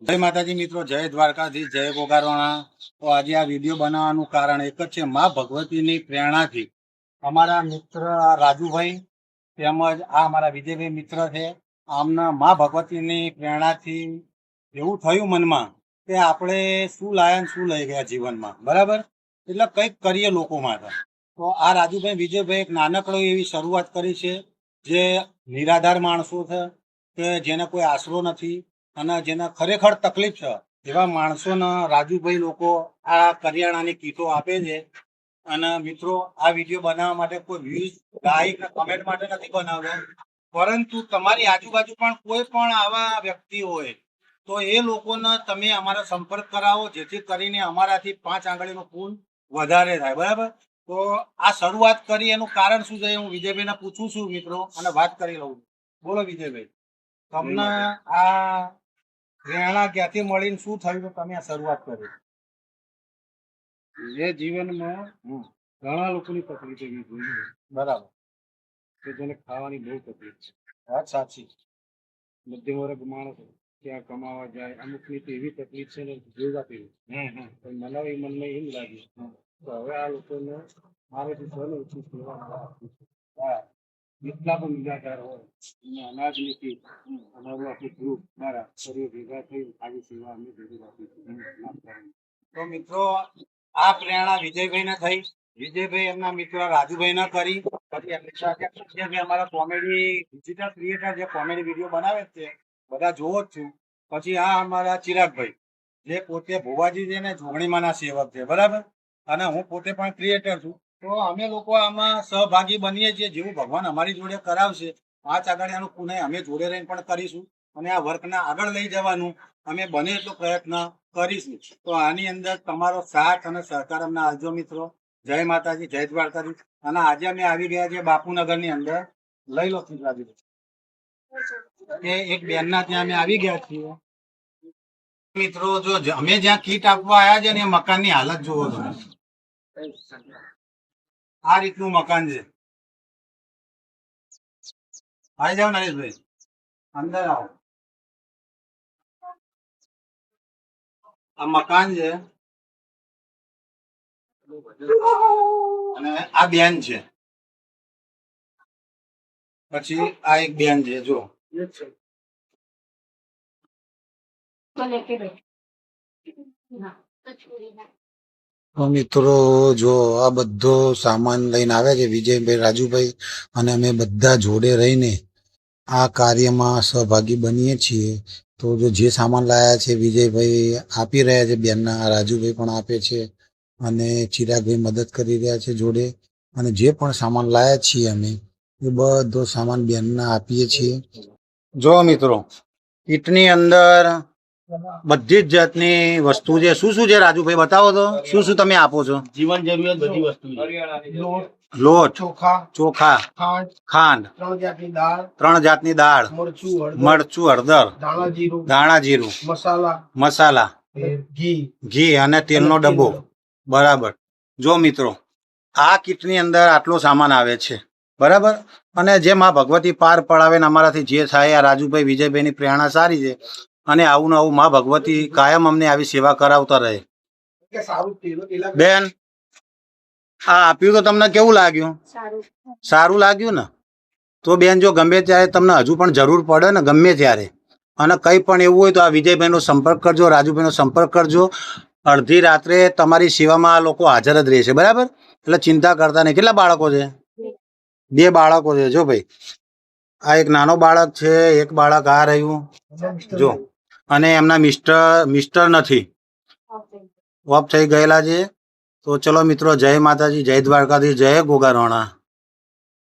જય માતાજી મિત્રો, જય દ્વારકાધીશ, જય ગોગારવાણા। તો આજે આ વિડીયો બનાવવાનું કારણ એક જ છે, મા ભગવતીની પ્રેરણાથી અમારા મિત્ર રાજુભાઈ તેમજ આ અમારા વિજયભાઈ મિત્ર છે, આમના મા ભગવતીની પ્રેરણાથી એવું થયું મનમાં કે આપણે શું લાયા ને શું લઈ ગયા જીવનમાં, બરાબર? એટલે કંઈક કરીએ લોકો માટે। તો આ રાજુભાઈ વિજયભાઈ એક નાનકડો એવી શરૂઆત કરી છે, જે નિરાધાર માણસો છે કે જેને કોઈ આશરો નથી અને જેને ખરેખર તકલીફ છે એવા માણસોને રાજુભાઈ લોકો આ કરિયાણાની કીટો આપે છે। અને મિત્રો, આ વિડીયો બનાવવા માટે કોઈ વ્યૂઝ લાઈક કમેન્ટ માટે નથી બનાવ્યો, પરંતુ તમારી આજુબાજુ પણ કોઈ પણ આવા વ્યક્તિ હોય તો એ લોકોને તમે અમારો સંપર્ક કરાવો, જેથી કરીને અમારાથી 5 આંગળીનો ફૂલ વધારે થાય, બરાબર? તો આ શરૂઆત કરી એનું કારણ શું છે હું વિજયભાઈને પૂછું છું મિત્રો, અને વાત કરી લઉં। બોલો વિજયભાઈ, તમને આ પ્રેરણા ક્યાંથી મળીને શું થયું તો તમે આ શરૂઆત કરી? જે જીવનમાં ઘણા લોકોની તકલીફ એવી જોઈ બરાબર, કે જેને ખાવાની બહુ તકલીફ છે। વાત સાચી। મધ્યમ વર્ગ માણસ ત્યાં કમાવા જાય, અમુકની તો એવી તકલીફ છે ને જોવાતી નથી। પણ મને મનમાં એમ લાગ્યું તો હવે આ લોકોને મારેથી સૌને ઓછી સેવા આપવી છે। જેટલા પણ નિરાધાર હોય એને અનાજની કીટ અમારું આખું ગ્રુપ મારા શરીર ભેગા થઈ આવી સેવા અમે જરૂર આપી। તો મિત્રો, આ પ્રેરણા વિજયભાઈને થઈ, વિજયભાઈ એમના મિત્ર રાજુભાઈને કરી, પછી એમની સાથે જે અમારા કોમેડી ડિજિટલ ક્રિએટર જે કોમેડી વિડીયો બનાવે છે બધા જોવો જ છું। પછી આ અમારા ચિરાગભાઈ, જે પોતે ભુવાજી છે ને જોગણીમાંના સેવક છે, બરાબર? અને હું પોતે પણ ક્રિએટર છું। તો અમે લોકો આમાં સહભાગી બનીએ છીએ, જેવું ભગવાન અમારી જોડે કરાવશે 5 આંગળીયાનું પુનઃ અમે જોડે રહીને પણ કરીશું, અને આ વર્કને આગળ લઈ જવાનું અમે બને એટલો પ્રયત્ન કરીશું। તો આની અંદર તમારો સાથ અને સહકાર અમને આપજો મિત્રો। જય માતાજી, જય દ્વારકાધીશ। અને આજે અમે આવી ગયા છીએ બાપુનગરની અંદર, લઈ લો એ એક બેનના ત્યાં અમે આવી ગયા છીએ મિત્રો। જો અમે જ્યાં કીટ આપવા આવ્યા છે ને એ મકાનની હાલત જોવો તમે, આ રીતનું મકાન છે। આવી જાઓ નરેશભાઈ, અંદર આવો। આ મકાન છે અને આ બેન છે, પછી આ એક બેન છે, જો તો મિત્રો જો આ બધો સામાન લઈને આવે છે વિજયભાઈ, રાજુભાઈ, અને અમે બધા જોડે રહીને આ કાર્યમાં સહભાગી બનીએ છીએ। તો જો જે સામાન લાયા છે વિજયભાઈ આપી રહ્યા છે બેનના, રાજુભાઈ પણ આપે છે અને ચિરાગભાઈ મદદ કરી રહ્યા છે જોડે। અને જે પણ સામાન લાયા છીએ અમે એ બધો સામાન બેનના આપીએ છીએ। જો મિત્રો, કીટની અંદર બધી જ જાતની વસ્તુ છે। શું શું છે રાજુભાઈ બતાવો તો, શું શું તમે આપો છો? જીવન જરૂરિયાત બધી વસ્તુ છે। લોટ, ચોખા, ખાંડ, 3 જાતની દાળ, 3 જાતની દાળ, મરચું, હળદર, ધાણા જીરું, મસાલા, ઘી અને તેલનો ડબ્બો, બરાબર? જો મિત્રો, આ કીટની અંદર આટલો સામાન આવે છે, બરાબર? અને જે માં ભગવતી પાર પડાવે ને અમારાથી જે થાય, આ રાજુભાઈ વિજયભાઈની પ્રેરણા સારી છે, અને આવું ને આવું માં ભગવતી કાયમ અમને આવી સેવા કરાવતા રહે। બેન, આ આપ્યું તો તમને કેવું લાગ્યું? સારું લાગ્યું ને? તો બેન, જો ગમે ત્યારે તમને હજુ પણ જરૂર પડે ને, ગમે ત્યારે, અને કંઈ પણ એવું હોય તો આ વિજયભાઈનો સંપર્ક કરજો, રાજુભાઈનો સંપર્ક કરજો। અડધી રાત્રે તમારી સેવામાં આ લોકો હાજર જ રહેશે, બરાબર? એટલે ચિંતા કરતા નહીં। કેટલા બાળકો છે? 2 બાળકો છે। જો ભાઈ, આ એક નાનો બાળક છે, એક બાળક આ રહ્યું જો, અને એમના મિસ્ટર નથી, ઓફ થઈ ગયેલા છે। તો ચલો મિત્રો, જય માતાજી, જય દ્વારકાધીશ, જય ગોગારવાણા।